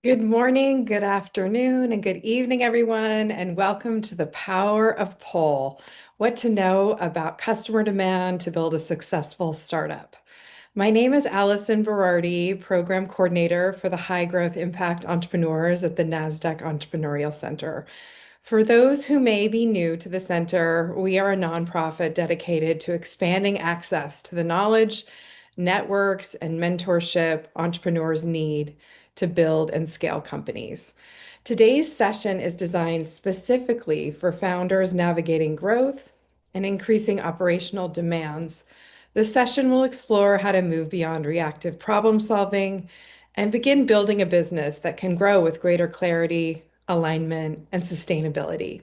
Good morning, good afternoon, and good evening, everyone, and welcome to the Power of Pull, what to know about customer demand to build a successful startup. My name is Allison Berardi, Program Coordinator for the High Growth Impact Entrepreneurs at the NASDAQ Entrepreneurial Center. For those who may be new to the center, we are a nonprofit dedicated to expanding access to the knowledge, networks, and mentorship entrepreneurs need to build and scale companies. Today's session is designed specifically for founders navigating growth and increasing operational demands. This session will explore how to move beyond reactive problem solving and begin building a business that can grow with greater clarity, alignment, and sustainability.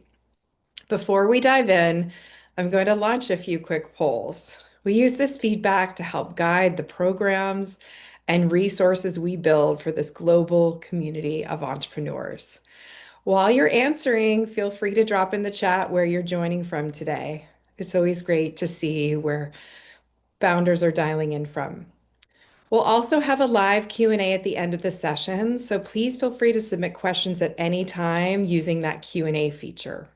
Before we dive in, I'm going to launch a few quick polls. We use this feedback to help guide the programs and resources we build for this global community of entrepreneurs. While you're answering, feel free to drop in the chat where you're joining from today. It's always great to see where founders are dialing in from. We'll also have a live Q&A at the end of the session, so please feel free to submit questions at any time using that Q&A feature.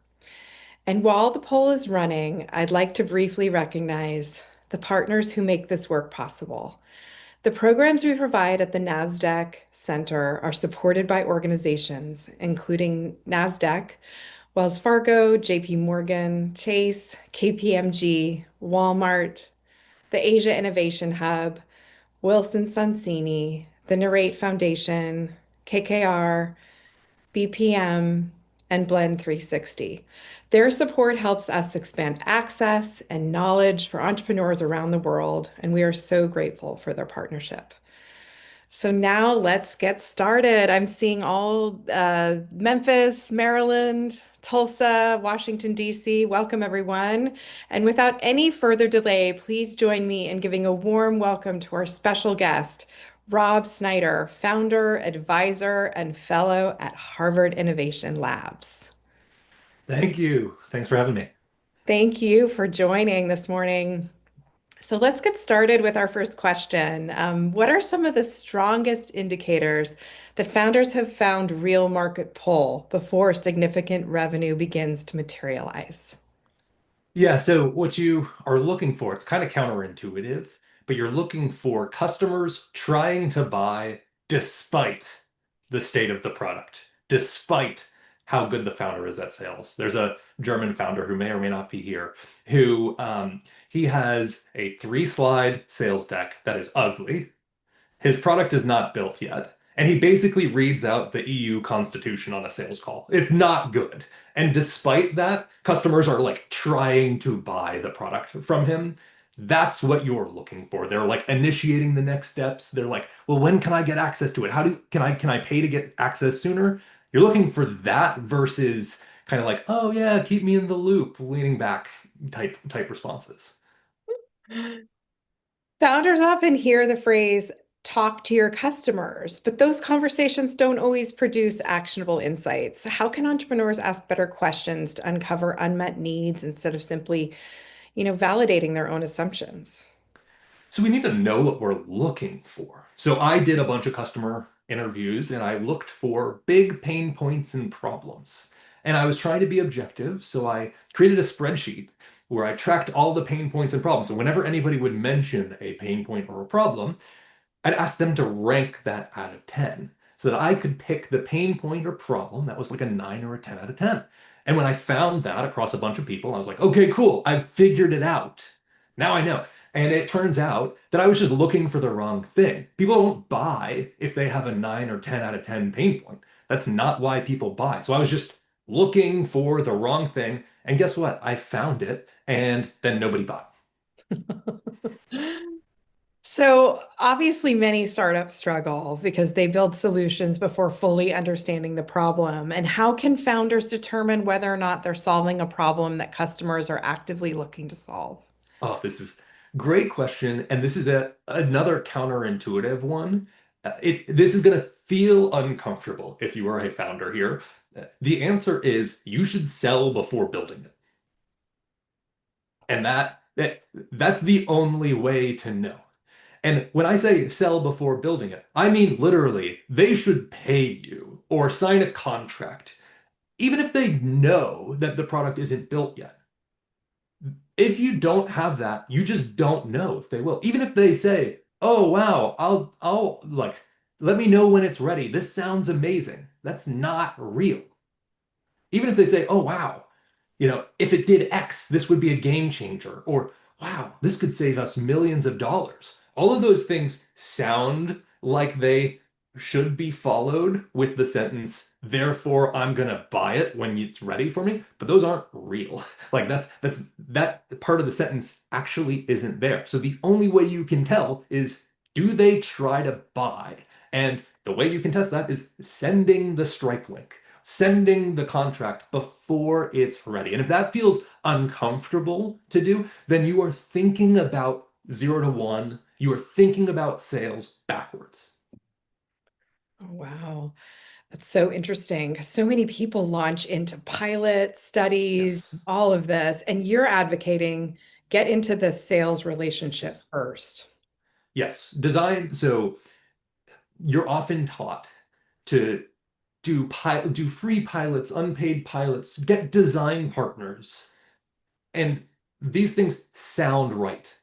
And while the poll is running, I'd like to briefly recognize the partners who make this work possible. The programs we provide at the NASDAQ Center are supported by organizations including NASDAQ, Wells Fargo, JP Morgan, Chase, KPMG, Walmart, the Asia Innovation Hub, Wilson Sonsini, the Narrate Foundation, KKR, BPM, and Blend 360. Their support helps us expand access and knowledge for entrepreneurs around the world, and we are so grateful for their partnership. So now let's get started. I'm seeing all Memphis, Maryland, Tulsa, Washington, D.C. Welcome, everyone. And without any further delay, please join me in giving a warm welcome to our special guest, Rob Snyder, founder, advisor, and fellow at Harvard Innovation Labs. Thank you. Thanks for having me. Thank you for joining this morning. So let's get started with our first question. What are some of the strongest indicators that founders have found real market pull before significant revenue begins to materialize? Yeah, so what you are looking for, it's kind of counterintuitive, but you're looking for customers trying to buy despite the state of the product, despite how good the founder is at sales. There's a German founder who may or may not be here, who he has a 3-slide sales deck that is ugly. His product is not built yet. And he basically reads out the EU constitution on a sales call. It's not good. And despite that, customers are like trying to buy the product from him. That's what you're looking for. They're like initiating the next steps. They're like, well, when can I get access to it? How do can I pay to get access sooner? You're looking for that versus kind of like, oh yeah, keep me in the loop, leaning back type responses. Founders often hear the phrase, talk to your customers, but those conversations don't always produce actionable insights. How can entrepreneurs ask better questions to uncover unmet needs instead of simply, validating their own assumptions? So we need to know what we're looking for. So I did a bunch of customer interviews and I looked for big pain points and problems. And I was trying to be objective, so I created a spreadsheet where I tracked all the pain points and problems. So whenever anybody would mention a pain point or a problem, I'd ask them to rank that out of 10 so that I could pick the pain point or problem that was like a 9 or a 10 out of 10. And when I found that across a bunch of people, I was like, okay, cool, I've figured it out. Now I know. And it turns out that I was just looking for the wrong thing. People don't buy if they have a 9 or 10 out of 10 pain point. That's not why people buy. So I was just looking for the wrong thing. And guess what? I found it, and then nobody bought. So obviously, many startups struggle because they build solutions before fully understanding the problem. And how can founders determine whether or not they're solving a problem that customers are actively looking to solve? Oh, this is great question, and this is another counterintuitive one. This is going to feel uncomfortable if you are a founder here. The answer is you should sell before building it, and that's the only way to know. And when I say sell before building it, I mean literally, they should pay you or sign a contract, even if they know that the product isn't built yet. If you don't have that, you just don't know if they will. Even if they say, "Oh wow, I'll like let me know when it's ready. This sounds amazing." That's not real. Even if they say, "Oh wow, if it did X, this would be a game changer," or "Wow, this could save us millions of dollars." All of those things sound like they should be followed with the sentence, "Therefore, I'm gonna buy it when it's ready for me," but those aren't real. Like that part of the sentence actually isn't there. So the only way you can tell is, do they try to buy? And the way you can test that is sending the Stripe link, sending the contract before it's ready. And if that feels uncomfortable to do, then you are thinking about 0 to 1. You are thinking about sales backwards. Oh, wow. That's so interesting because so many people launch into pilot studies, Yes. all of this, and you're advocating get into the sales relationship Yes. first. Yes. Design. So you're often taught to do free pilots, unpaid pilots, get design partners. And these things sound right.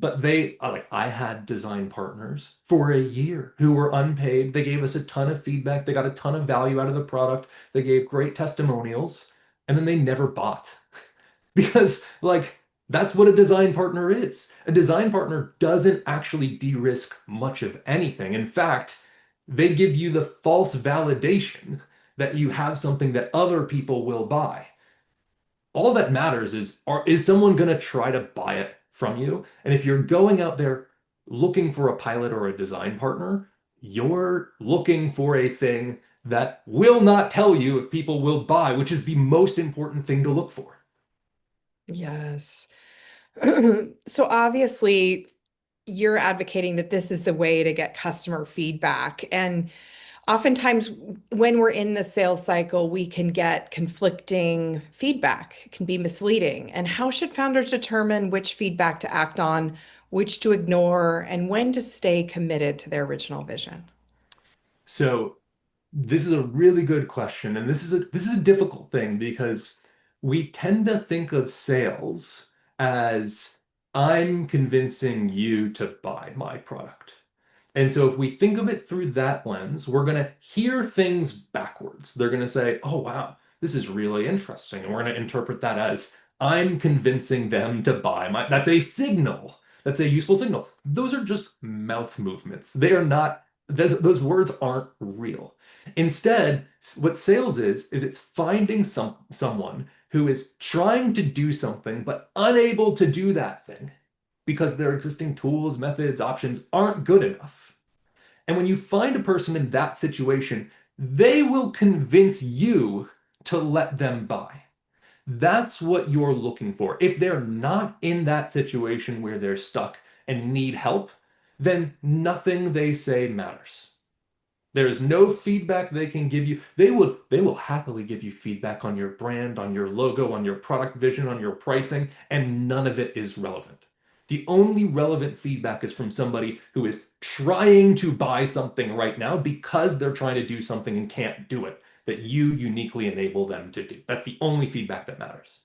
But I had design partners for a year who were unpaid. They gave us a ton of feedback. They got a ton of value out of the product. They gave great testimonials, and then they never bought. Because, that's what a design partner is. A design partner doesn't actually de-risk much of anything. In fact, they give you the false validation that you have something that other people will buy. All that matters is someone going to try to buy it from you? And if you're going out there looking for a pilot or a design partner, you're looking for a thing that will not tell you if people will buy, which is the most important thing to look for. Yes. So obviously, you're advocating that this is the way to get customer feedback. And oftentimes, when we're in the sales cycle, we can get conflicting feedback. It can be misleading. And how should founders determine which feedback to act on, which to ignore, and when to stay committed to their original vision? So this is a really good question, and this is a difficult thing because we tend to think of sales as, I'm convincing you to buy my product. And so if we think of it through that lens, we're going to hear things backwards. They're going to say, "Oh wow, this is really interesting." And we're going to interpret that as, I'm convincing them to buy my. That's a signal. That's a useful signal. Those are just mouth movements. They are not, those words aren't real. Instead, what sales is it's finding someone who is trying to do something but unable to do that thing because their existing tools, methods, options aren't good enough. And when you find a person in that situation, they will convince you to let them buy. That's what you're looking for. If they're not in that situation where they're stuck and need help, then nothing they say matters. There's no feedback they can give you. They will happily give you feedback on your brand, on your logo, on your product vision, on your pricing, and none of it is relevant. The only relevant feedback is from somebody who is trying to buy something right now because they're trying to do something and can't do it, that you uniquely enable them to do. That's the only feedback that matters.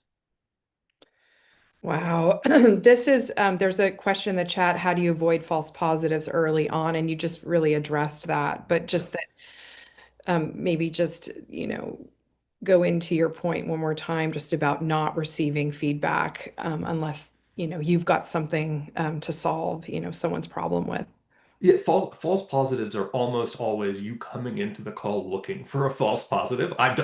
Wow. There's a question in the chat. How do you avoid false positives early on? And you just really addressed that, but Yeah. just that maybe just, go into your point one more time just about not receiving feedback unless, you've got something to solve, someone's problem with. Yeah, false positives are almost always you coming into the call looking for a false positive. I've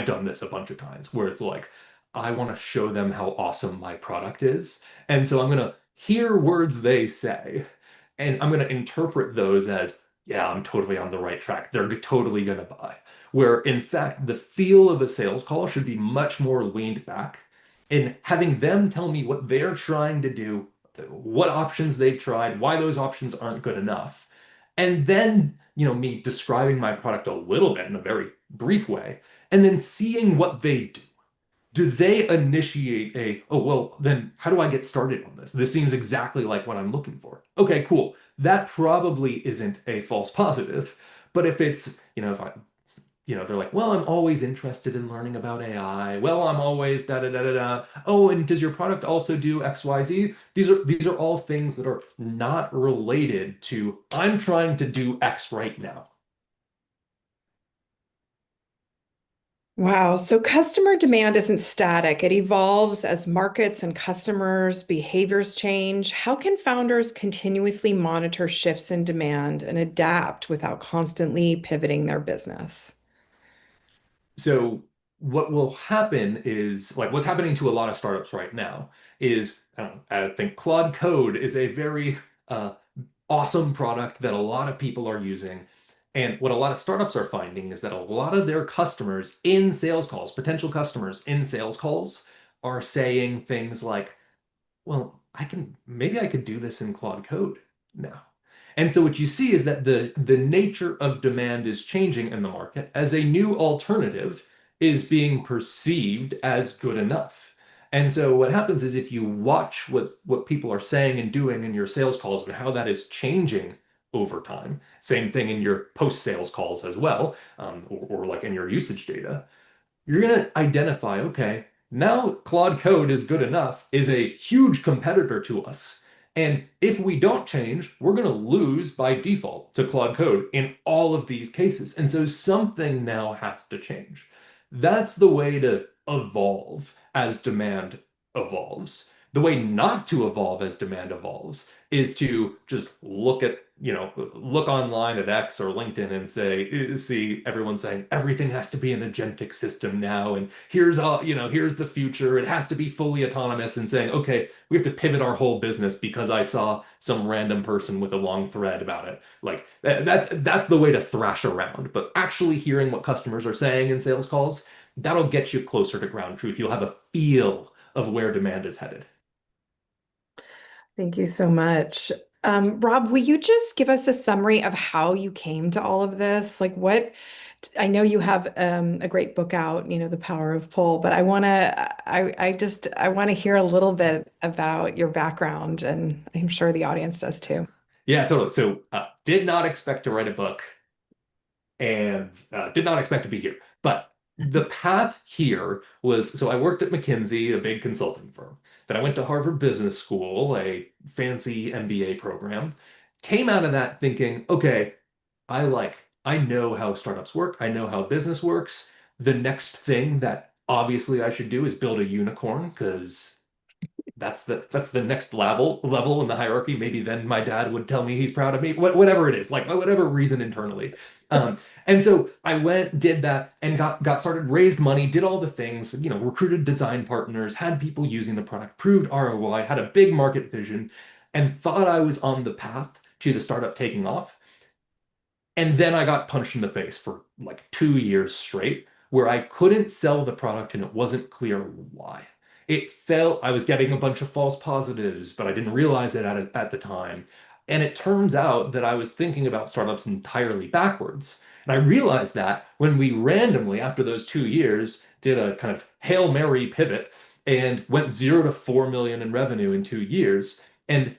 done this a bunch of times where it's like, I want to show them how awesome my product is. And so I'm going to hear words they say, and I'm going to interpret those as, yeah, I'm totally on the right track. They're totally going to buy. Where in fact, the feel of a sales call should be much more leaned back in having them tell me what they're trying to do, what options they've tried, why those options aren't good enough. And then, me describing my product a little bit in a very brief way, and then seeing what they do. do they initiate oh, well, then how do I get started on this? This seems exactly like what I'm looking for. Okay, cool. That probably isn't a false positive. But if it's, if I, they're like, well, I'm always interested in learning about AI. Well, I'm always da da da da da. Oh, and does your product also do XYZ? These are all things that are not related to I'm trying to do X right now. Wow. So customer demand isn't static. It evolves as markets and customers' behaviors change. How can founders continuously monitor shifts in demand and adapt without constantly pivoting their business? So what will happen is like what's happening to a lot of startups right now is I think Claude Code is a very uh, awesome product that a lot of people are using. And what a lot of startups are finding is that a lot of their customers in sales calls, potential customers in sales calls, are saying things like, well, maybe I could do this in Claude Code now. And so what you see is that the nature of demand is changing in the market as a new alternative is being perceived as good enough. And so what happens is if you watch what people are saying and doing in your sales calls and how that is changing over time, same thing in your post-sales calls as well, or like in your usage data, you're going to identify, okay, now Claude Code is good enough, is a huge competitor to us. And if we don't change, we're going to lose by default to Claude Code in all of these cases. And so something now has to change. That's the way to evolve as demand evolves. The way not to evolve as demand evolves is to just look online at X or LinkedIn and see everyone saying everything has to be an agentic system now, and here's the future. It has to be fully autonomous, and saying, okay, we have to pivot our whole business because I saw some random person with a long thread about it. Like that's the way to thrash around. But actually hearing what customers are saying in sales calls, that'll get you closer to ground truth. You'll have a feel of where demand is headed. Thank you so much. Rob, will you just give us a summary of how you came to all of this? Like I know you have a great book out, The Power of Pull, but I want to hear a little bit about your background, and I'm sure the audience does too. Yeah, totally. So, did not expect to write a book and did not expect to be here. But the path here was so I worked at McKinsey, a big consulting firm. Then I went to Harvard Business School, a fancy MBA program. Came out of that thinking, okay, I know how startups work. I know how business works. The next thing that obviously I should do is build a unicorn because that's the next level in the hierarchy. Maybe then my dad would tell me he's proud of me. Whatever it is, like whatever reason internally. And so I went, did that, and got started, raised money, did all the things, recruited design partners, had people using the product, proved ROI, had a big market vision, and thought I was on the path to the startup taking off. And then I got punched in the face for like 2 years straight, where I couldn't sell the product and it wasn't clear why. It felt I was getting a bunch of false positives, but I didn't realize it at the time. And it turns out that I was thinking about startups entirely backwards. And I realized that when we randomly, after those 2 years, did a kind of Hail Mary pivot and went 0 to 4 million in revenue in 2 years. And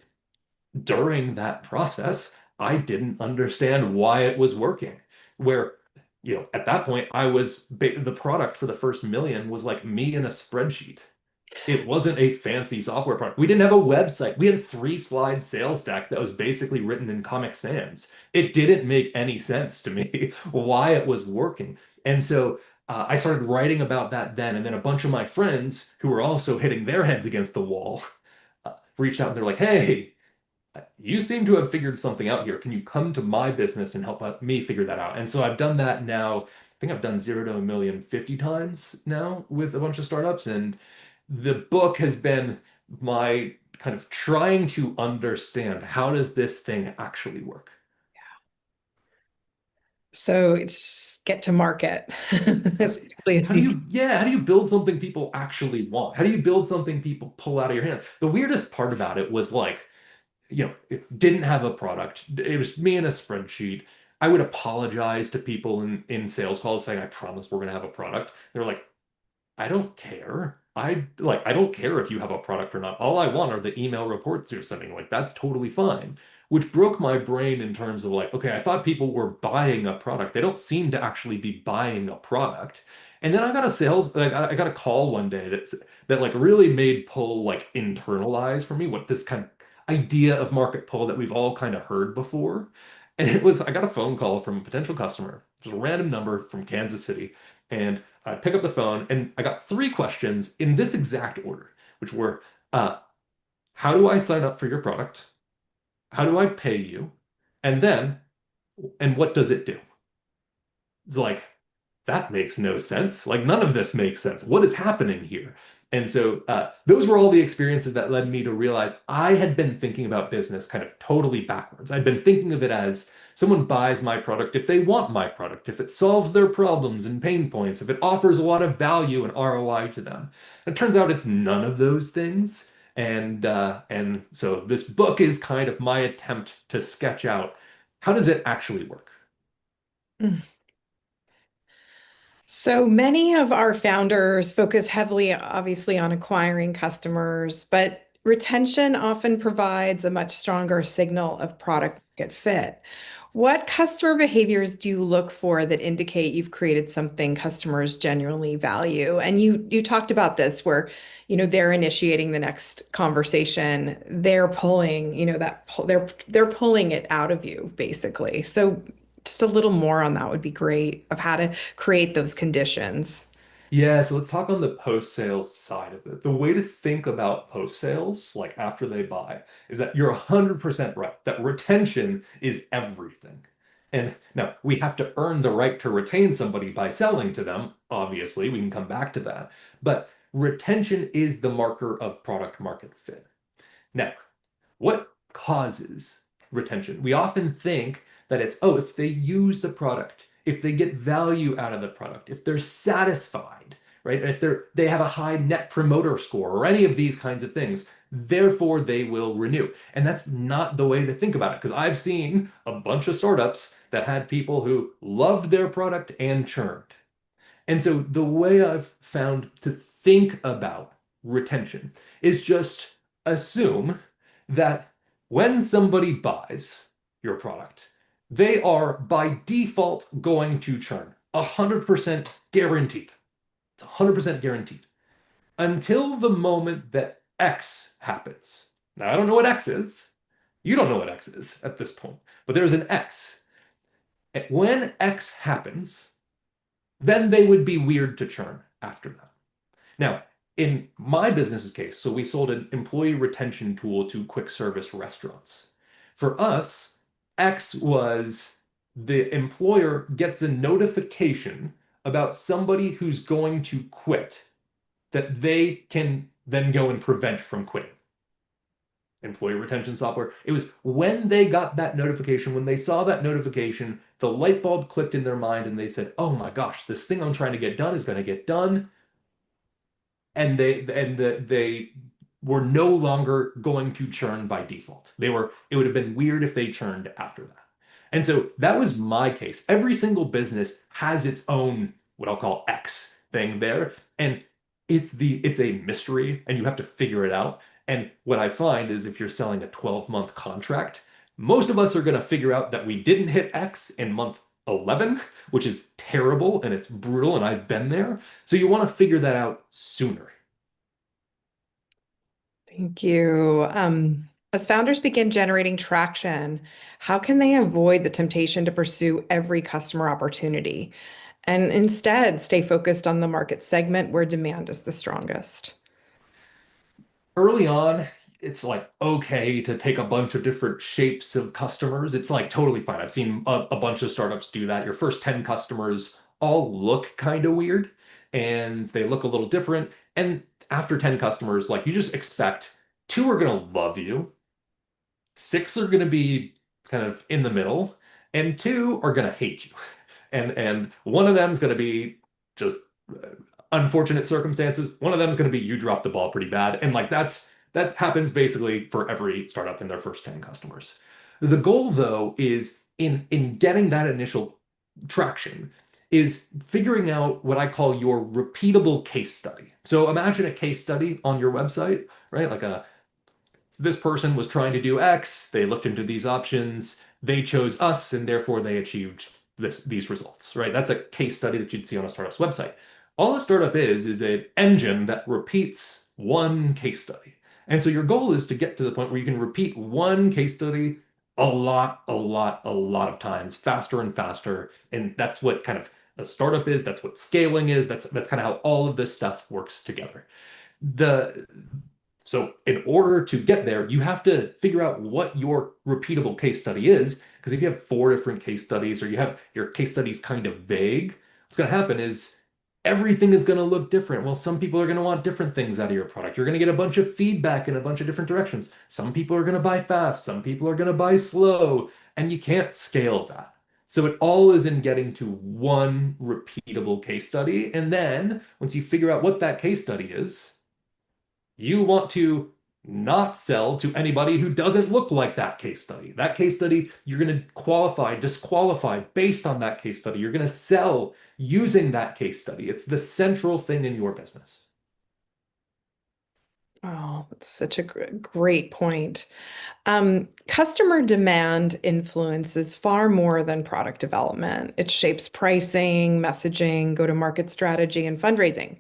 during that process, I didn't understand why it was working. Where, at that point, the product for the first million was like me in a spreadsheet. It wasn't a fancy software product. We didn't have a website. We had a 3 slide sales deck that was basically written in Comic Sans. It didn't make any sense to me why it was working. And so I started writing about that then. And then a bunch of my friends who were also hitting their heads against the wall reached out and they're like, hey, you seem to have figured something out here. Can you come to my business and help me figure that out? And so I've done that now. I think I've done 0 to 1 million 50 times now with a bunch of startups. And the book has been my kind of trying to understand how does this thing actually work? So it's get to market How, as quickly how as do you can. you, yeah, how do you build something people actually want? How do you build something people pull out of your hand? The weirdest part about it was like, it didn't have a product. It was me in a spreadsheet. I would apologize to people in sales calls saying, I promise we're going to have a product. They're like, I don't care. I don't care if you have a product or not. All I want are the email reports you're sending. Like that's totally fine. Which broke my brain in terms of like, okay, I thought people were buying a product. They don't seem to actually be buying a product. And then I got a I got a call one day that like really made pull like internalize for me what this kind of idea of market pull that we've all kind of heard before. And it was I got a phone call from a potential customer, just a random number from Kansas City. And I pick up the phone and I got three questions in this exact order, which were uh, how do I sign up for your product? How do I pay you? And then, and what does it do? It's like, that makes no sense. Like, none of this makes sense. What is happening here? And so, those were all the experiences that led me to realize I had been thinking about business kind of totally backwards. I'd been thinking of it as someone buys my product if they want my product, if it solves their problems and pain points, if it offers a lot of value and ROI to them. And it turns out it's none of those things. And so this book is kind of my attempt to sketch out how does it actually work? So many of our founders focus heavily, obviously, on acquiring customers, but retention often provides a much stronger signal of product market fit. What customer behaviors do you look for that indicate you've created something customers genuinely value? And you talked about this where, they're initiating the next conversation, they're pulling, they're pulling it out of you, basically. So just a little more on that would be great of how to create those conditions. Yeah, so let's talk on the post-sales side of it. The way to think about post-sales, like after they buy, is that you're 100% right, that retention is everything. And now we have to earn the right to retain somebody by selling to them. Obviously, we can come back to that. But retention is the marker of product market fit. Now, what causes retention? We often think that it's, oh, if they use the product, if they get value out of the product, if they're satisfied, right? If they have a high net promoter score or any of these kinds of things, therefore they will renew. And that's not the way to think about it because I've seen a bunch of startups that had people who loved their product and churned. And so the way I've found to think about retention is just assume that when somebody buys your product, they are by default going to churn. 100% guaranteed. It's 100% guaranteed. Until the moment that X happens. Now, I don't know what X is. You don't know what X is at this point, but there's an X. And when X happens, then they would be weird to churn after that. Now, in my business's case, so we sold an employee retention tool to quick service restaurants. For us, X was the employer gets a notification about somebody who's going to quit that they can then go and prevent from quitting. Employee retention software. It was when they got that notification, when they saw that notification, the light bulb clicked in their mind and they said, "Oh my gosh, this thing I'm trying to get done is going to get done." And they were no longer going to churn by default. It would have been weird if they churned after that. And so that was my case. Every single business has its own what I'll call X thing there. And it's a mystery and you have to figure it out. And what I find is if you're selling a 12-month contract, most of us are going to figure out that we didn't hit X in month 11, which is terrible and it's brutal and I've been there. So you want to figure that out sooner. Thank you. As founders begin generating traction, how can they avoid the temptation to pursue every customer opportunity and instead stay focused on the market segment where demand is the strongest? Early on, it's like okay to take a bunch of different shapes of customers. It's like totally fine. I've seen a bunch of startups do that. Your first 10 customers all look kind of weird and they look a little different. And after 10 customers, like you just expect two are going to love you, six are going to be kind of in the middle, and two are going to hate you. And one of them's going to be just unfortunate circumstances. One of them is going to be you drop the ball pretty bad. And like that happens basically for every startup in their first 10 customers. The goal though is in getting that initial traction is figuring out what I call your repeatable case study. So imagine a case study on your website, right? Like a this person was trying to do X, they looked into these options, they chose us, and therefore they achieved these results, right? That's a case study that you'd see on a startup's website. All a startup is an engine that repeats one case study. And so your goal is to get to the point where you can repeat one case study a lot of times, faster and faster. And that's what kind of a startup is. That's what scaling is. That's kind of how all of this stuff works together. The so in order to get there, you have to figure out what your repeatable case study is. Because if you have four different case studies or you have your case studies kind of vague, what's going to happen is everything is going to look different. Well, some people are going to want different things out of your product. You're going to get a bunch of feedback in a bunch of different directions. Some people are going to buy fast, some people are going to buy slow, and you can't scale that. So it all is in getting to one repeatable case study. And then once you figure out what that case study is, you want to not sell to anybody who doesn't look like that case study. That case study, you're going to qualify, disqualify based on that case study. You're going to sell using that case study. It's the central thing in your business. Oh, that's such a great point. Customer demand influences far more than product development. It shapes pricing, messaging, go-to-market strategy, and fundraising.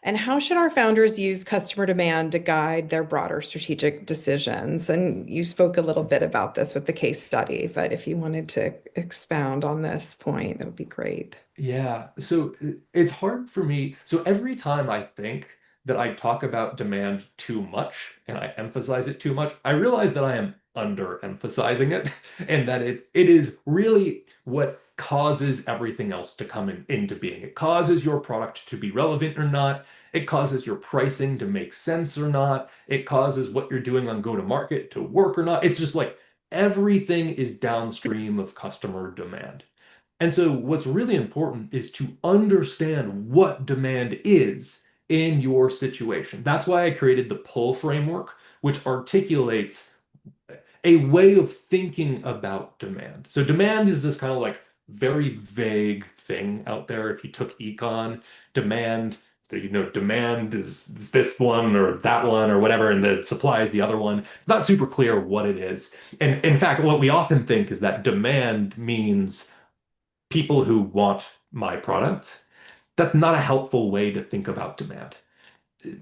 And how should our founders use customer demand to guide their broader strategic decisions? And you spoke a little bit about this with the case study, but if you wanted to expound on this point, that would be great. Yeah, so it's hard for me. So every time I think that I talk about demand too much and I emphasize it too much, I realize that I am underemphasizing it and that it is really what causes everything else to come into being. It causes your product to be relevant or not. It causes your pricing to make sense or not. It causes what you're doing on go-to-market to work or not. It's just like everything is downstream of customer demand. And so, what's really important is to understand what demand is in your situation. That's why I created the pull framework, which articulates a way of thinking about demand. So, demand is this kind of like very vague thing out there. If you took econ, demand, demand is this one or that one or whatever, and the supply is the other one. Not super clear what it is. And in fact, what we often think is that demand means people who want my product. That's not a helpful way to think about demand,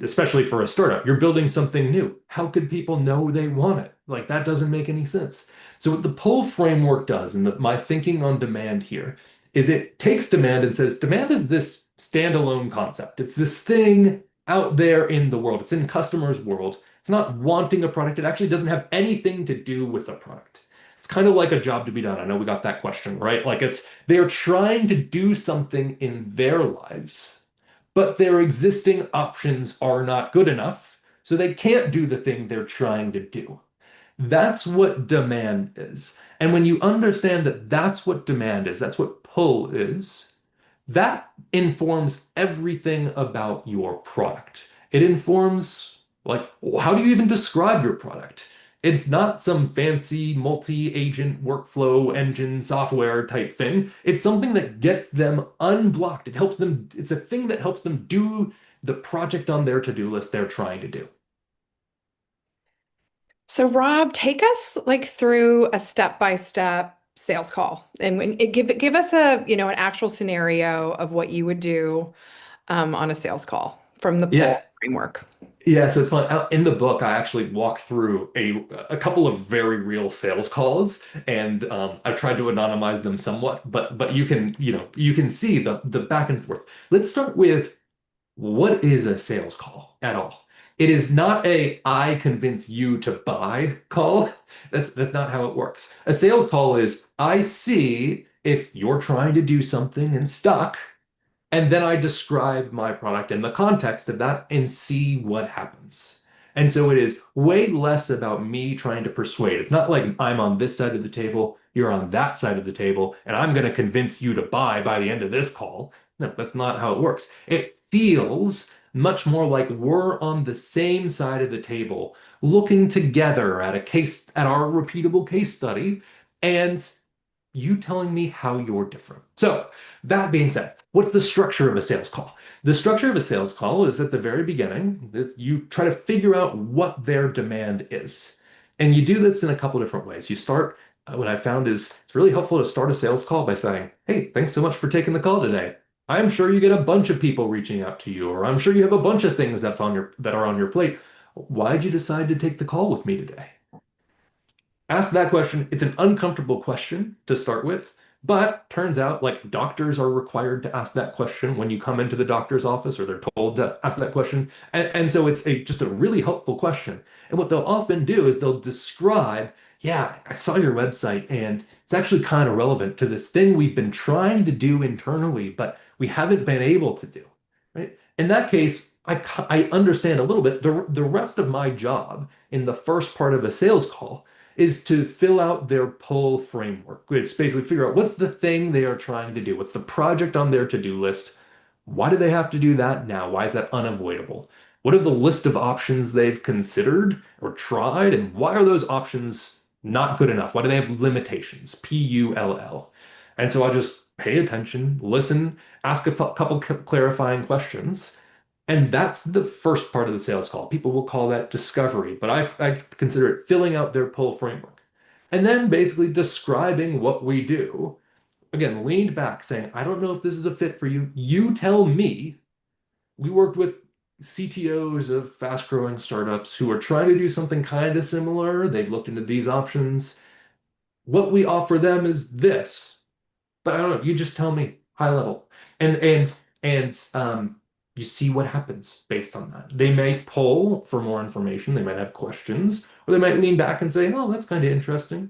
especially for a startup. You're building something new. How could people know they want it? Like that doesn't make any sense. So what the pull framework does, and my thinking on demand here, is it takes demand and says demand is this standalone concept. It's this thing out there in the world. It's in customers' world. It's not wanting a product. It actually doesn't have anything to do with the product. It's kind of like a job to be done. I know we got that question, right? Like they're trying to do something in their lives, but their existing options are not good enough, so they can't do the thing they're trying to do. That's what demand is. And when you understand that that's what demand is, that's what pull is, that informs everything about your product. It informs, like, how do you even describe your product? It's not some fancy multi-agent workflow engine software type thing. It's something that gets them unblocked. It helps them, it's a thing that helps them do the project on their to-do list they're trying to do. So Rob, take us like through a step-by-step sales call and give us an actual scenario of what you would do on a sales call from the Yeah, pull framework. yeah, so it's fun. In the book, I actually walk through a couple of very real sales calls, and I've tried to anonymize them somewhat, but you can see the back and forth. Let's start with what is a sales call at all? It is not a I convince you to buy call. That's not how it works. A sales call is I see if you're trying to do something and stuck. And then I describe my product in the context of that and see what happens. And so it is way less about me trying to persuade. It's not like I'm on this side of the table, you're on that side of the table, and I'm going to convince you to buy by the end of this call. No, that's not how it works. It feels much more like we're on the same side of the table, looking together at our repeatable case study, and you telling me how you're different. So, that being said, what's the structure of a sales call? The structure of a sales call is at the very beginning that you try to figure out what their demand is. And you do this in a couple different ways. What I found is it's really helpful to start a sales call by saying, "Hey, thanks so much for taking the call today. I'm sure you get a bunch of people reaching out to you, or I'm sure you have a bunch of things that are on your plate. Why'd you decide to take the call with me today?" Ask that question. It's an uncomfortable question to start with, but turns out like doctors are required to ask that question when you come into the doctor's office, or they're told to ask that question. And so it's just a really helpful question. And what they'll often do is they'll describe, yeah, I saw your website and it's actually kind of relevant to this thing we've been trying to do internally, but we haven't been able to do, right? In that case, I understand a little bit. The rest of my job in the first part of a sales call is to fill out their pull framework. It's basically figure out what's the thing they are trying to do, what's the project on their to-do list, why do they have to do that now? Why is that unavoidable? What are the list of options they've considered or tried, and why are those options not good enough? Why do they have limitations? PULL. And so I just pay attention, listen, ask a couple clarifying questions, and that's the first part of the sales call. People will call that discovery, but I consider it filling out their pull framework. And then basically describing what we do. Again, leaned back saying, I don't know if this is a fit for you. You tell me. We worked with CTOs of fast growing startups who are trying to do something kind of similar. They've looked into these options. What we offer them is this. But I don't know, you just tell me high level. And you see what happens based on that. They may pull for more information, they might have questions, or they might lean back and say, "Oh, that's kind of interesting."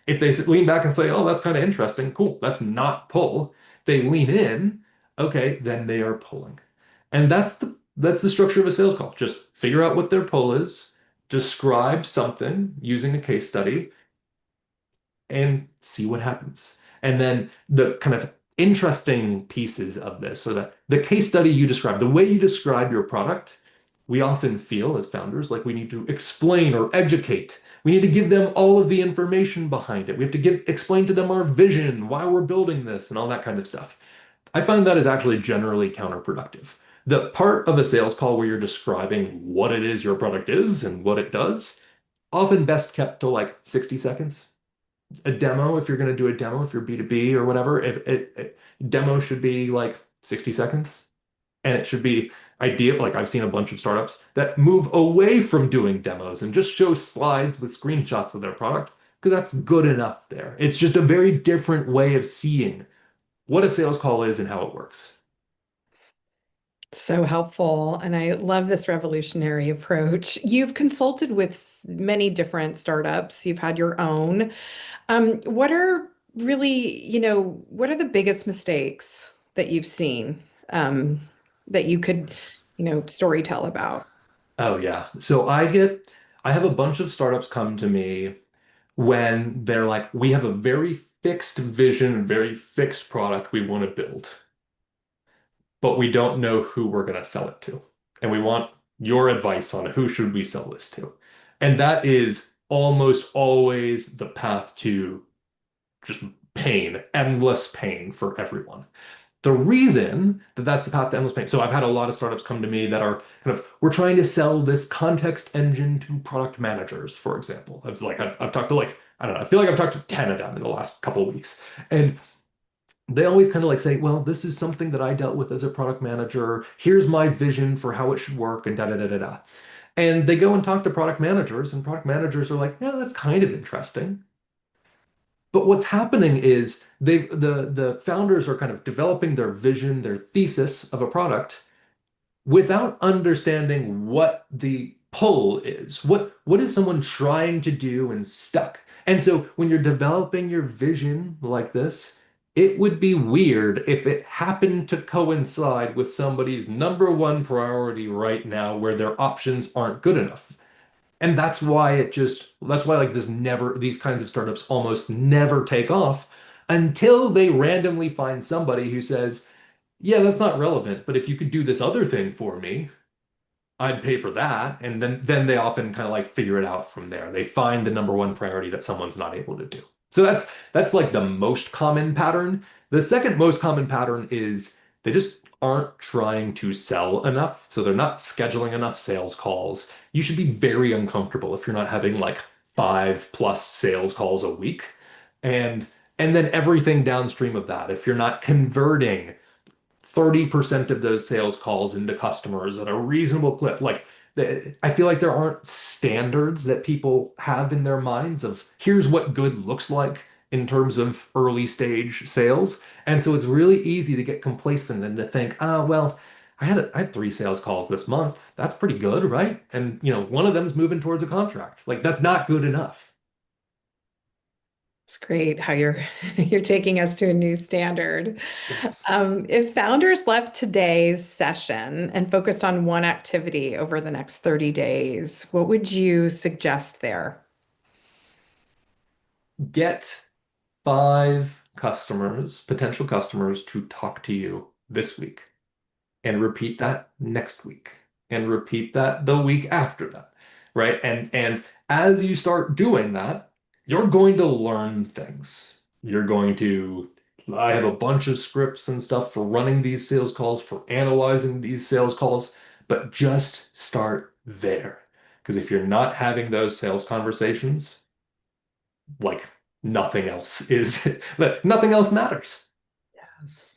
If they lean back and say, "Oh, that's kind of interesting," cool, that's not pull. They lean in, okay, then they are pulling. And that's the structure of a sales call. Just figure out what their pull is, describe something using a case study, and see what happens. And then the kind of interesting pieces of this, so that the case study you describe, the way you describe your product, we often feel as founders like we need to explain or educate. We need to give them all of the information behind it. We have to explain to them our vision, why we're building this, and all that kind of stuff. I find that is actually generally counterproductive. The part of a sales call where you're describing what it is your product is and what it does, often best kept to like 60 seconds. A demo, if you're going to do a demo, if you're B2B or whatever, if demo should be like 60 seconds, and it should be ideal. Like I've seen a bunch of startups that move away from doing demos and just show slides with screenshots of their product because that's good enough there. It's just a very different way of seeing what a sales call is and how it works. So helpful. And I love this revolutionary approach. You've consulted with many different startups, you've had your own. What are really, what are the biggest mistakes that you've seen that you could, story tell about? Oh yeah. I have a bunch of startups come to me when they're like, we have a very fixed vision, very fixed product we want to build, but we don't know who we're going to sell it to. And we want your advice on who should we sell this to. And that is almost always the path to just pain, endless pain for everyone. The reason that that's the path to endless pain. So I've had a lot of startups come to me that are kind of, we're trying to sell this context engine to product managers, for example. I've talked to like, I don't know, I feel like I've talked to 10 of them in the last couple of weeks. And they always kind of like say, well, this is something that I dealt with as a product manager. Here's my vision for how it should work, and da da da da da. And they go and talk to product managers, and product managers are like, yeah, that's kind of interesting. But what's happening is the founders are kind of developing their vision, their thesis of a product without understanding what the pull is. What is someone trying to do and stuck? And so when you're developing your vision like this, it would be weird if it happened to coincide with somebody's number one priority right now where their options aren't good enough. And that's why like these kinds of startups almost never take off until they randomly find somebody who says, yeah, that's not relevant, but if you could do this other thing for me, I'd pay for that. And then they often kind of like figure it out from there. They find the number one priority that someone's not able to do. So that's like the most common pattern. The second most common pattern is they just aren't trying to sell enough. So they're not scheduling enough sales calls. You should be very uncomfortable if you're not having like 5+ sales calls a week. And and then everything downstream of that, if you're not converting 30% of those sales calls into customers at a reasonable clip. Like, I feel like there aren't standards that people have in their minds of here's what good looks like in terms of early stage sales. And so it's really easy to get complacent and to think, oh, well, I had 3 sales calls this month. That's pretty good, right? And one of them is moving towards a contract. Like that's not good enough. It's great how you're you're taking us to a new standard. Yes. If founders left today's session and focused on one activity over the next 30 days, what would you suggest there? Get 5 customers, potential customers to talk to you this week. And repeat that next week and repeat that the week after that, right? And as you start doing that, you're going to learn things. You're going to I have a bunch of scripts and stuff for running these sales calls, for analyzing these sales calls, but just start there. Because if you're not having those sales conversations, like nothing else is, nothing else matters. Yes.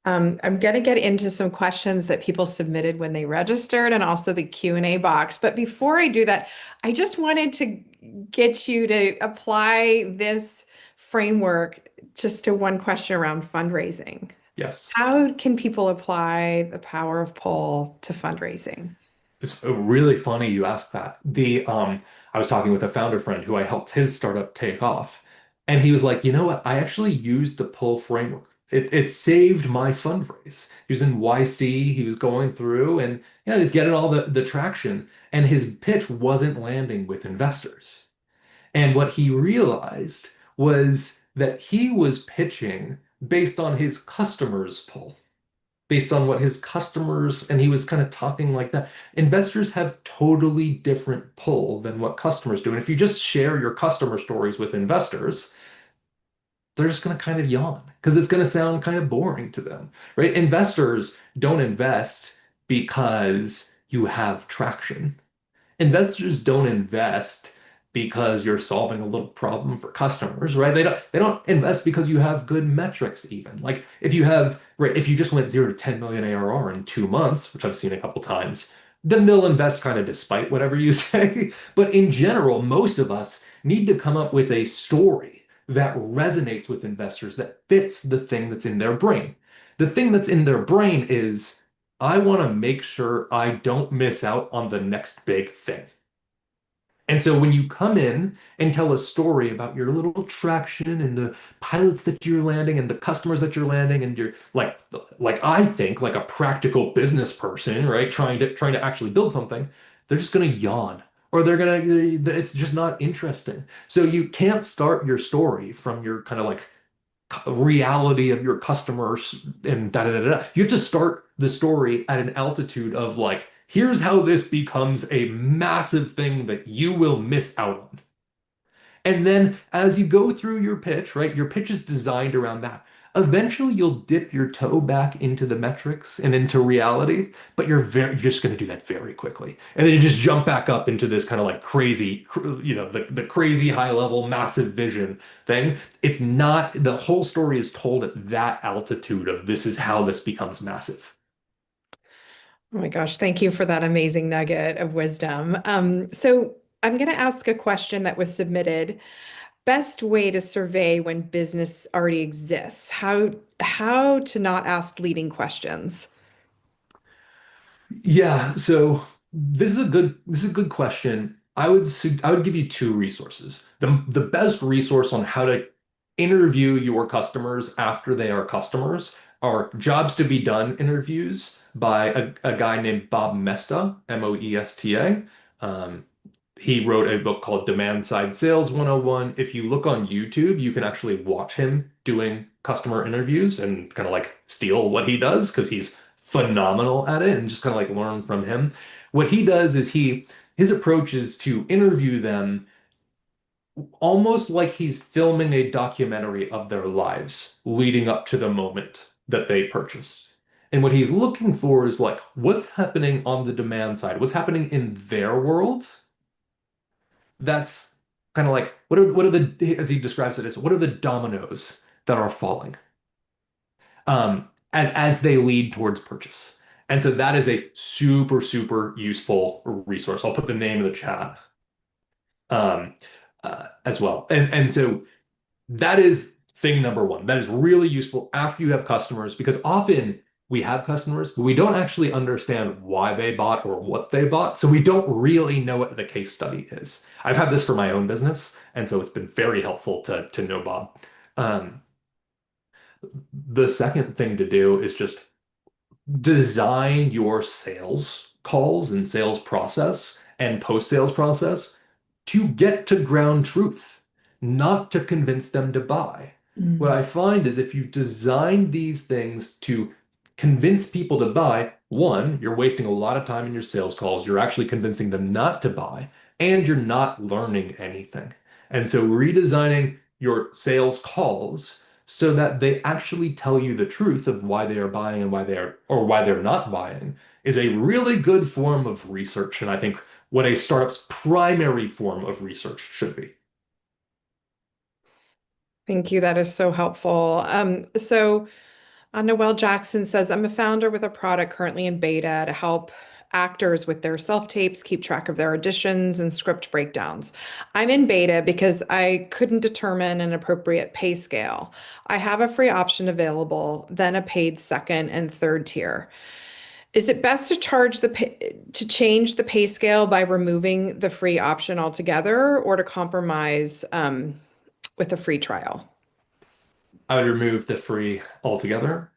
I'm going to get into some questions that people submitted when they registered and also the Q&A box. But before I do that, I just wanted to get you to apply this framework just to one question around fundraising. Yes. How can people apply the power of pull to fundraising? It's really funny you ask that. I was talking with a founder friend who I helped his startup take off, and he was like, "You know what? I actually used the pull framework. It saved my fundraise. He was in YC, he was going through, and he was getting all the traction, and his pitch wasn't landing with investors. And what he realized was that he was pitching based on his customers' pull." Based on what his customers, and he was kind of talking like that. Investors have totally different pull than what customers do. And if you just share your customer stories with investors, they're just going to kind of yawn because it's going to sound kind of boring to them, right? Investors don't invest because you have traction. Investors don't invest because you're solving a little problem for customers, right? They don't invest because you have good metrics even. Like if you just went 0 to 10 million ARR in 2 months, which I've seen a couple times, then they'll invest kind of despite whatever you say. But in general, most of us need to come up with a story that resonates with investors, that fits the thing that's in their brain. The thing that's in their brain is I want to make sure I don't miss out on the next big thing. And so when you come in and tell a story about your little traction and the pilots that you're landing and the customers that you're landing and you're like I think like a practical business person, right? Trying to actually build something, they're just going to yawn or it's just not interesting. So you can't start your story from your kind of like reality of your customers and da da da da. You have to start the story at an altitude of like, here's how this becomes a massive thing that you will miss out on. And then as you go through your pitch, right, your pitch is designed around that. Eventually, you'll dip your toe back into the metrics and into reality, but you're just going to do that very quickly. And then you just jump back up into this kind of like crazy, the crazy high level, massive vision thing. It's not, the whole story is told at that altitude of this is how this becomes massive. Oh my gosh, thank you for that amazing nugget of wisdom. So I'm going to ask a question that was submitted. Best way to survey when business already exists? How to not ask leading questions? Yeah, so this is a good question. I would give you 2 resources. The best resource on how to interview your customers after they are customers are jobs to be done interviews by a guy named Bob Mesta, Moesta. Um, he wrote a book called Demand Side Sales 101. If you look on YouTube, you can actually watch him doing customer interviews and kind of like steal what he does because he's phenomenal at it and just kind of like learn from him. What he does is his approach is to interview them almost like he's filming a documentary of their lives leading up to the moment that they purchased. And what he's looking for is like, what's happening on the demand side? What's happening in their world? That's kind of like, what are the, as he describes it, as what are the dominoes that are falling and as they lead towards purchase? And so that is a super, super useful resource. I'll put the name in the chat um, as well. And so that is thing number one. That is really useful after you have customers because often we have customers, but we don't actually understand why they bought or what they bought. So we don't really know what the case study is. I've had this for my own business, and so it's been very helpful to know Bob. Um, the second thing to do is just design your sales calls and sales process and post-sales process to get to ground truth, not to convince them to buy. What Mm. I find is if you've designed these things to convince people to buy, one, you're wasting a lot of time in your sales calls. You're actually convincing them not to buy, and you're not learning anything. And so redesigning your sales calls so that they actually tell you the truth of why they are buying and why they're not buying is a really good form of research. And I think what a startup's primary form of research should be. Thank you. That is so helpful. Noelle Jackson says, I'm a founder with a product currently in beta to help actors with their self-tapes keep track of their auditions and script breakdowns. I'm in beta because I couldn't determine an appropriate pay scale. I have a free option available, then a paid second and third tier. Is it best to to change the pay scale by removing the free option altogether or to compromise with a free trial? I would remove the free altogether.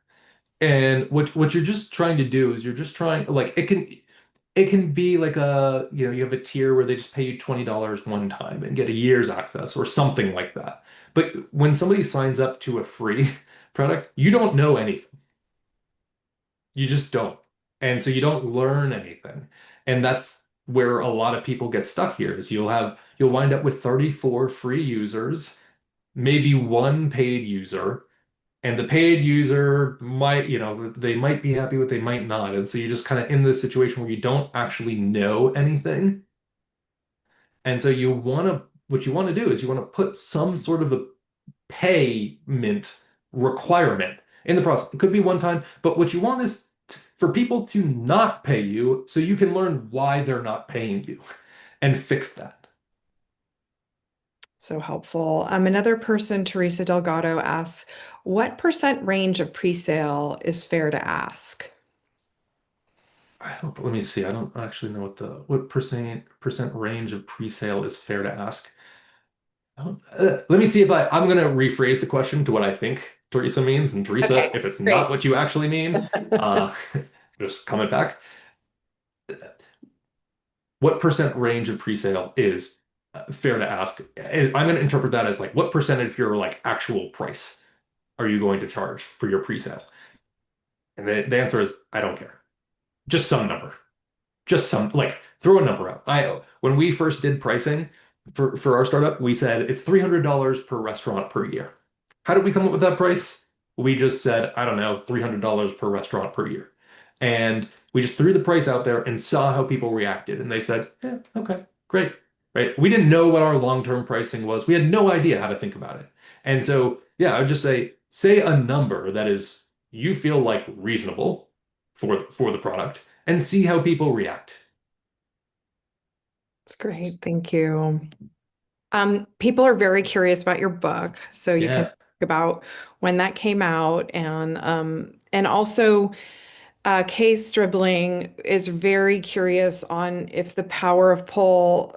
And what you're just trying to do is you're just trying like it can be like you have a tier where they just pay you $20 one time and get a year's access or something like that. But when somebody signs up to a free product, you don't know anything. You just don't. And so you don't learn anything. And that's where a lot of people get stuck here is you'll wind up with 34 free users, maybe one paid user, and the paid user might, they might be happy with, they might not. And so you're just kind of in this situation where you don't actually know anything. And so what you want to do is you want to put some sort of a payment requirement in the process. It could be one time, but what you want is for people to not pay you so you can learn why they're not paying you and fix that. So helpful. Another person, Teresa Delgado, asks, what percent range of presale is fair to ask? Let me see. I don't actually know what percent range of pre-sale is fair to ask. Let me see if I'm going to rephrase the question to what I think Teresa means. And Teresa, Okay, if it's not great. what you actually mean, uh, just comment back. What percent range of presale is fair to ask? I'm going to interpret that as like what percentage of your like actual price are you going to charge for your presale? And the answer is I don't care. Just some number. Just some like throw a number out. I when we first did pricing for our startup, we said it's $300 per restaurant per year. How did we come up with that price? We just said, I don't know, $300 per restaurant per year. And we just threw the price out there and saw how people reacted. And they said, yeah, okay, great. Right. We didn't know what our long-term pricing was. We had no idea how to think about it. And so, yeah, I would just say a number that is you feel like reasonable for the product and see how people react. That's great. Thank you. People are very curious about your book, so you can Yeah. talk about when that came out and also Kay Stribling is very curious on if the power of pull,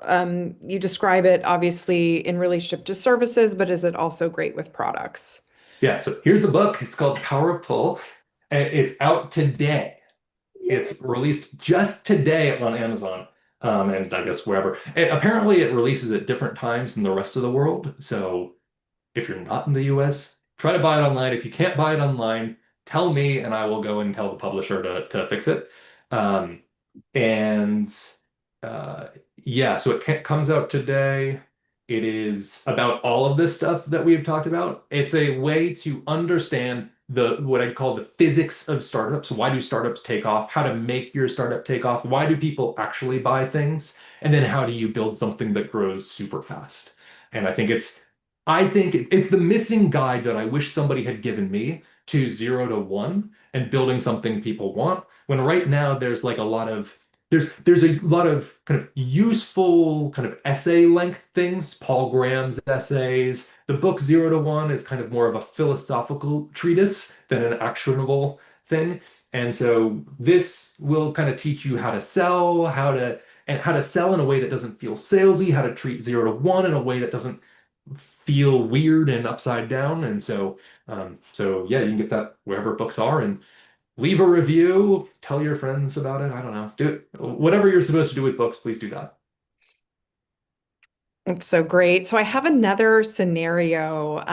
you describe it obviously in relationship to services, but is it also great with products? Yeah. So here's the book. It's called Power of Pull. And it's out today. Yay. It's released just today on Amazon, and I guess wherever. Apparently, it releases at different times in the rest of the world. So if you're not in the US, try to buy it online. If you can't buy it online, tell me and I will go and tell the publisher to fix it. And yeah, so comes out today. It is about all of this stuff that we've talked about. It's a way to understand the what I'd call the physics of startups. Why do startups take off? How to make your startup take off? Why do people actually buy things? And then how do you build something that grows super fast? And I think it's the missing guide that I wish somebody had given me to 0 to 1 and building something people want. When right now there's a lot of kind of useful kind of essay length things, Paul Graham's essays. The book 0 to 1 is kind of more of a philosophical treatise than an actionable thing. And so this will kind of teach you how to sell, how to sell in a way that doesn't feel salesy, how to treat 0 to 1 in a way that doesn't feel weird and upside down. And so yeah, you can get that wherever books are and leave a review, tell your friends about it. I don't know. Do it. Whatever you're supposed to do with books, please do that. It's so great. So I have another scenario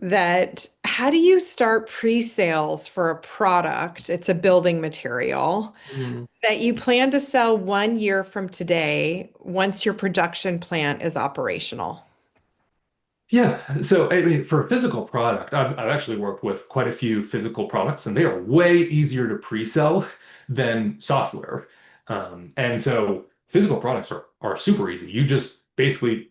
that how do you start pre-sales for a product? It's a building material Mm. that you plan to sell 1 year from today once your production plant is operational. Yeah. So, I mean, for a physical product, I've actually worked with quite a few physical products, and they are way easier to pre-sell than software. And so physical products are super easy. You just basically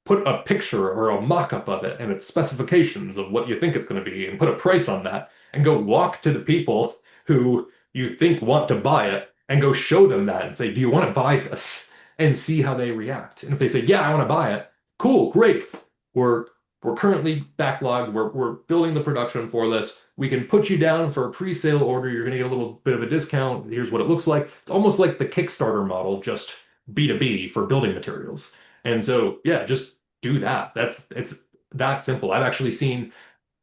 put a picture or a mock-up of it and its specifications of what you think it's going to be and put a price on that and go walk to the people who you think want to buy it and go show them that and say, do you want to buy this? And see how they react. And if they say, yeah, I want to buy it, cool, great. We're we're currently backlogged. We're building the production for this. We can put you down for a pre-sale order. You're going to get a little bit of a discount. Here's what it looks like. It's almost like the Kickstarter model, just B2B for building materials. And so, yeah, just do that. It's that simple. I've actually seen,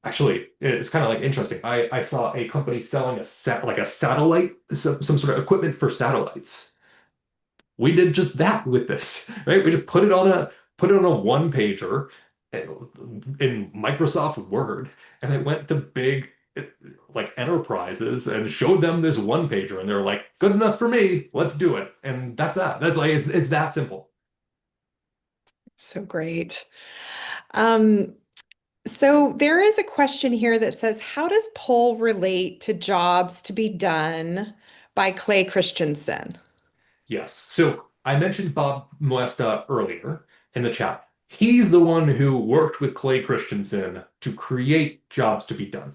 actually, it's kind of like interesting. I saw a company selling a satellite, some sort of equipment for satellites. We did just that with this, right? We just put it on a one pager in Microsoft Word, and it went to big like enterprises and showed them this one pager, and they're like, "Good enough for me. Let's do it." And that's that. That's like it's that simple. So great. Um, so there is a question here that says, how does poll relate to jobs to be done by Clay Christensen? Yes. So I mentioned Bob Moesta earlier in the chat. He's the one who worked with Clay Christensen to create Jobs to be Done.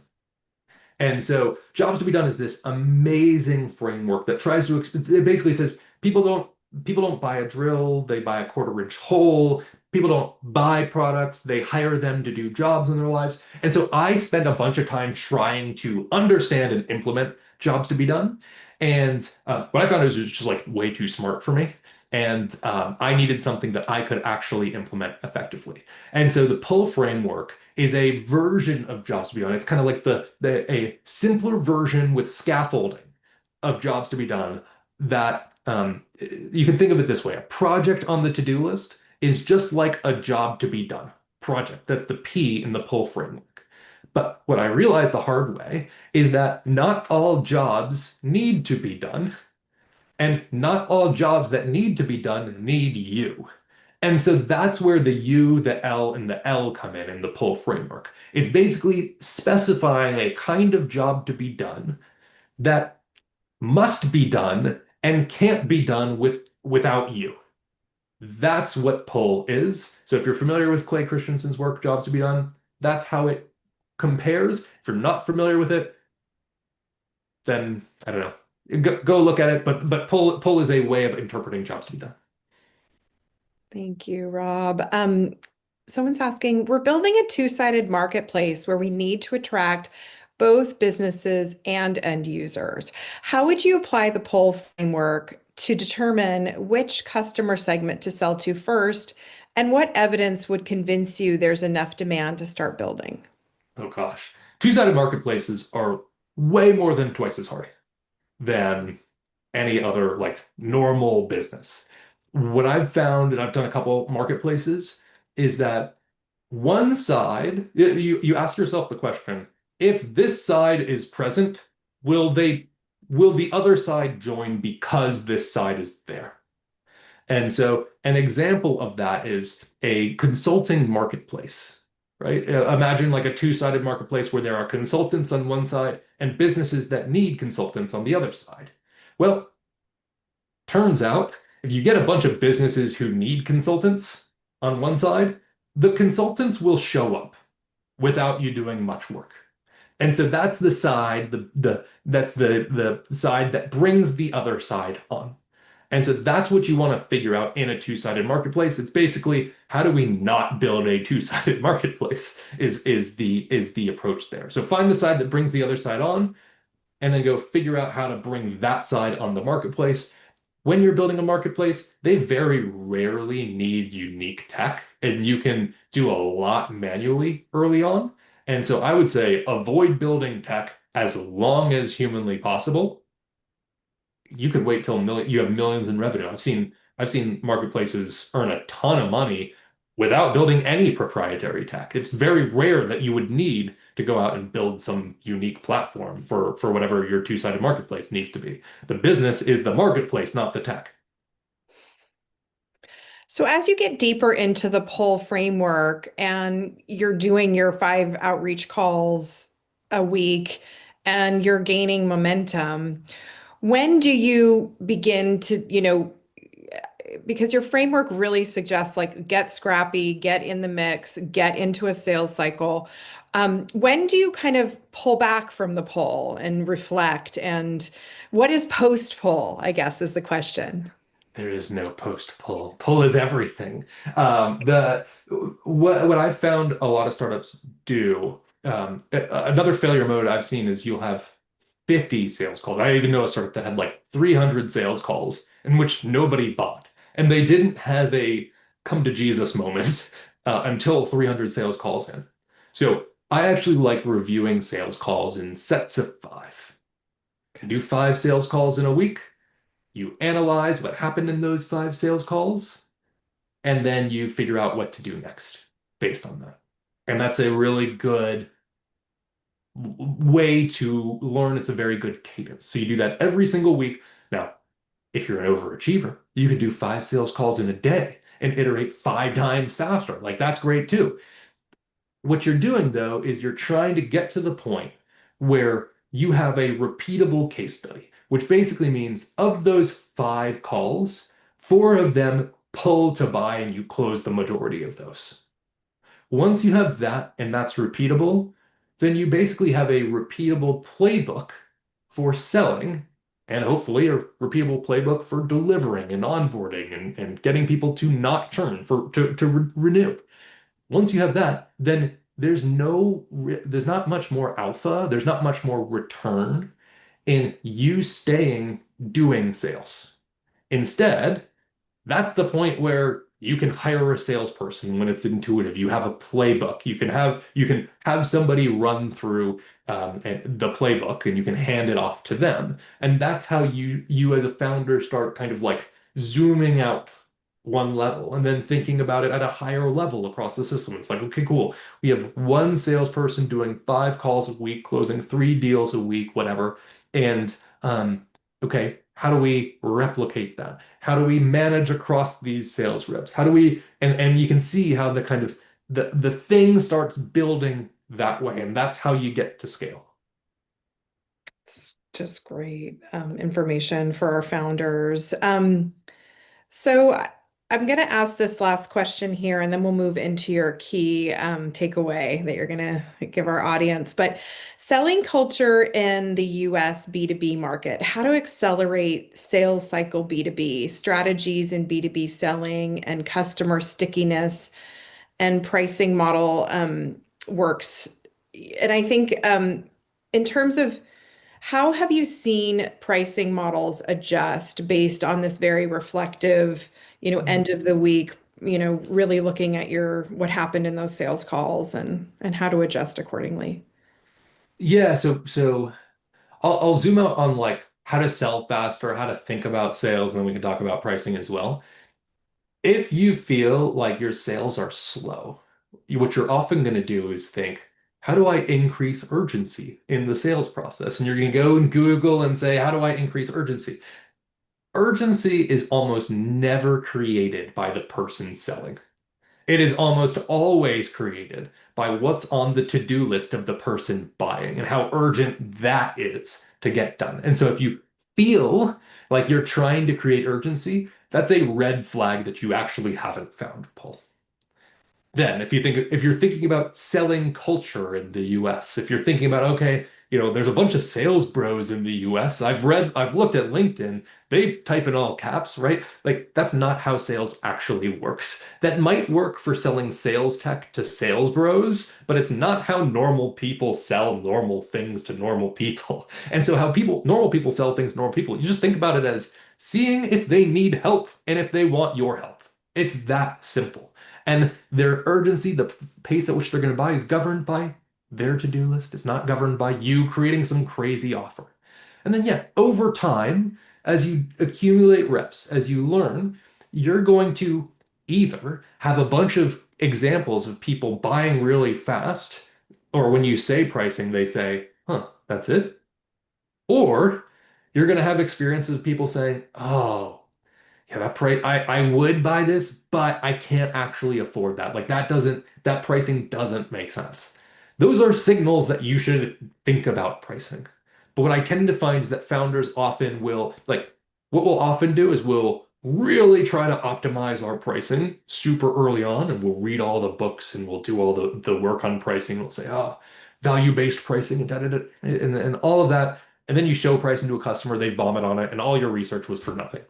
And so Jobs to be Done is this amazing framework that tries to, it basically says people don't buy a drill, they buy a quarter-inch hole. People don't buy products, they hire them to do jobs in their lives. And so I spent a bunch of time trying to understand and implement Jobs to be Done. And what I found is it was just like way too smart for me. And I needed something that I could actually implement effectively. And so the pull framework is a version of Jobs to be Done. It's kind of like the a simpler version with scaffolding of Jobs to be Done that you can think of it this way. A project on the to-do list is just like a job to be done project. That's the P in the pull framework. But what I realized the hard way is that not all jobs need to be done, and not all jobs that need to be done need you. And so that's where the U, the L, and the L come in the pull framework. It's basically specifying a kind of job to be done that must be done and can't be done without you. That's what pull is. So if you're familiar with Clay Christensen's work, Jobs to be Done, that's how it compares. If you're not familiar with it, then I don't know. Go look at it, but pull is a way of interpreting Jobs to be Done. Thank you, Rob. Someone's asking, we're building a two-sided marketplace where we need to attract both businesses and end users. How would you apply the poll framework to determine which customer segment to sell to first, and what evidence would convince you there's enough demand to start building? Oh gosh. Two-sided marketplaces are way more than twice as hard than any other like normal business. What I've found, and I've done a couple marketplaces, is that one side, you ask yourself the question, if this side is present, will the other side join because this side is there? And so an example of that is a consulting marketplace, right? Imagine like a two-sided marketplace where there are consultants on one side and businesses that need consultants on the other side. Well, turns out if you get a bunch of businesses who need consultants on one side, the consultants will show up without you doing much work. And so that's the side, the side that brings the other side on. And so that's what you want to figure out in a two-sided marketplace. It's basically how do we not build a two-sided marketplace is the approach there. So find the side that brings the other side on, and then go figure out how to bring that side on the marketplace. When you're building a marketplace, they very rarely need unique tech, and you can do a lot manually early on. And so I would say avoid building tech as long as humanly possible. You could wait till you have millions in revenue. I've seen marketplaces earn a ton of money without building any proprietary tech. It's very rare that you would need to go out and build some unique platform for whatever your two-sided marketplace needs to be. The business is the marketplace, not the tech. So as you get deeper into the pull framework and you're doing your 5 outreach calls a week and you're gaining momentum, when do you begin to, because your framework really suggests like get scrappy, get in the mix, get into a sales cycle. When do you kind of pull back from the pull and reflect? And what is post pull, I guess, is the question. There is no post pull. Pull is everything. The what I've found a lot of startups do. Another failure mode I've seen is you'll have 50 sales calls. I even know a startup that had like 300 sales calls in which nobody bought, and they didn't have a come to Jesus moment until 300 sales calls in. So I actually like reviewing sales calls in sets of five. You do 5 sales calls in a week. You analyze what happened in those 5 sales calls, and then you figure out what to do next based on that. And that's a really good way to learn. It's a very good cadence. So you do that every single week. Now, if you're an overachiever, you can do 5 sales calls in a day and iterate 5 times faster. Like that's great too. What you're doing though is you're trying to get to the point where you have a repeatable case study, which basically means of those 5 calls, 4 of them pull to buy and you close the majority of those. Once you have that and that's repeatable, then you basically have a repeatable playbook for selling and hopefully a repeatable playbook for delivering and onboarding and getting people to not churn to renew. Once you have that, then there's not much more alpha, there's not much more return in you staying doing sales. Instead, that's the point where you can hire a salesperson when it's intuitive. You have a playbook. You can have somebody run through the playbook, and you can hand it off to them. And that's how you as a founder start kind of like zooming out one level and then thinking about it at a higher level across the system. It's like, okay, cool. We have one salesperson doing 5 calls a week, closing 3 deals a week, whatever. And okay, how do we replicate that? How do we manage across these sales reps? How do we and you can see how the kind of the thing starts building that way, and that's how you get to scale. It's just great information for our founders. So I'm going to ask this last question here, and then we'll move into your key takeaway that you're going to give our audience. But selling culture in the US B2B market, how to accelerate sales cycle B2B, strategies in B2B selling, and customer stickiness and pricing model works. And I think in terms of how have you seen pricing models adjust based on this very reflective, end of the week, really looking at your what happened in those sales calls and how to adjust accordingly? Yeah, so I'll zoom out on like how to sell faster, how to think about sales, and then we can talk about pricing as well. If you feel like your sales are slow, what you're often going to do is think, how do I increase urgency in the sales process? And you're going to go and Google and say, how do I increase urgency? urgency is almost never created by the person selling. It is almost always created by what's on the to-do list of the person buying and how urgent that is to get done. And so if you feel like you're trying to create urgency, that's a red flag that you actually haven't found, Paul. Then, if you're thinking about selling culture in the US, if you're thinking about, okay, there's a bunch of sales bros in the US. I've looked at LinkedIn, they type in all caps, right? Like that's not how sales actually works. That might work for selling sales tech to sales bros, but it's not how normal people sell normal things to normal people. And so normal people sell things to normal people, you just think about it as seeing if they need help and if they want your help. It's that simple. And their urgency, the pace at which they're going to buy, is governed by their to-do list. It's not governed by you creating some crazy offer. And then, yeah, over time, as you accumulate reps, as you learn, you're going to either have a bunch of examples of people buying really fast, or when you say pricing, they say, huh, that's it. Or you're going to have experiences of people saying, oh, yeah, I would buy this, but I can't actually afford that. Like that pricing doesn't make sense. Those are signals that you should think about pricing. But what I tend to find is that founders often will, like, what we'll often do is we'll really try to optimize our pricing super early on, and we'll read all the books and we'll do all the work on pricing. We'll say, oh, value-based pricing and and all of that. And then you show pricing to a customer, they vomit on it, and all your research was for nothing.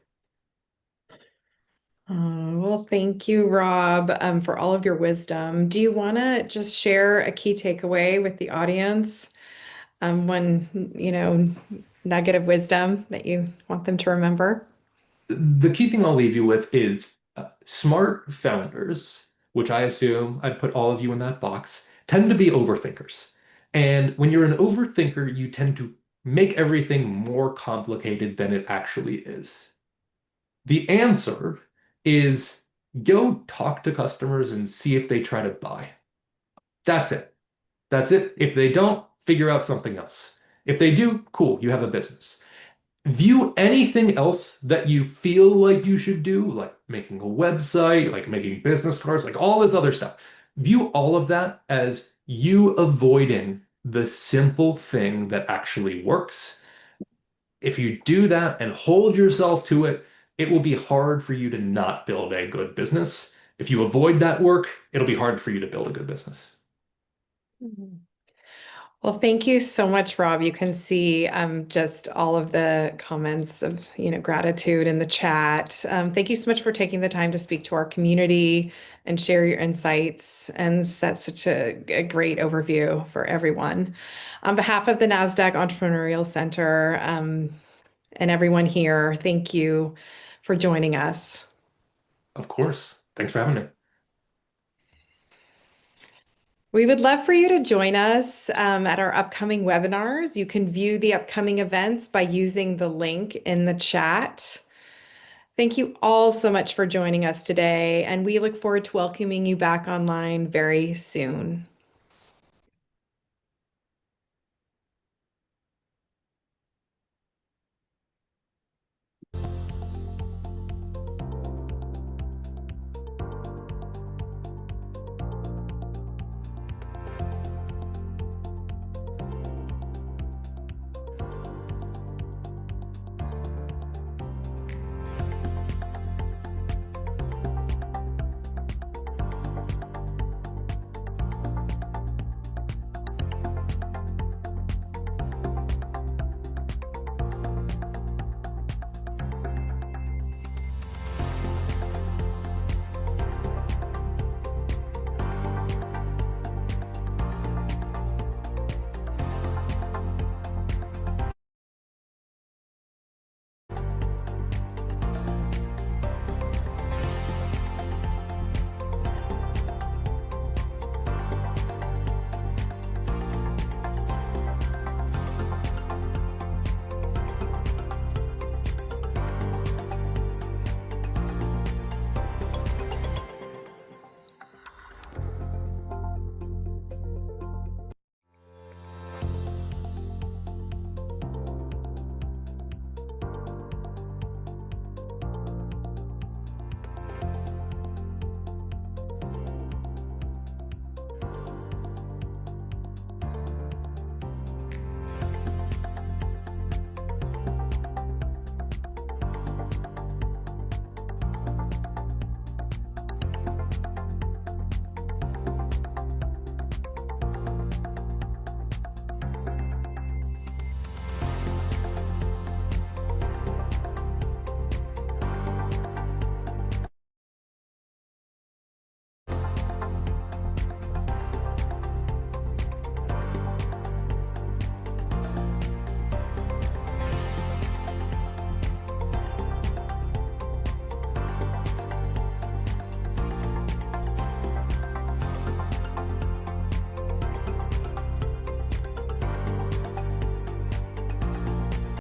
Well, thank you, Rob, for all of your wisdom. Do you want to just share a key takeaway with the audience? One, nugget of wisdom that you want them to remember? The key thing I'll leave you with is smart founders, which I assume I'd put all of you in that box, tend to be overthinkers. And when you're an overthinker, you tend to make everything more complicated than it actually is. The answer is go talk to customers and see if they try to buy. That's it. That's it. If they don't, figure out something else. If they do, cool, you have a business. View anything else that you feel like you should do, like making a website, like making business cards, like all this other stuff. View all of that as you avoiding the simple thing that actually works. If you do that and hold yourself to it, it will be hard for you to not build a good business. If you avoid that work, it'll be hard for you to build a good business. Well, thank you so much, Rob. You can see just all of the comments of, gratitude in the chat. Thank you so much for taking the time to speak to our community and share your insights and set such a great overview for everyone. On behalf of the NASDAQ Entrepreneurial Center, and everyone here, thank you for joining us. Of course. Thanks for having me. We would love for you to join us at our upcoming webinars. You can view the upcoming events by using the link in the chat. Thank you all so much for joining us today, and we look forward to welcoming you back online very soon.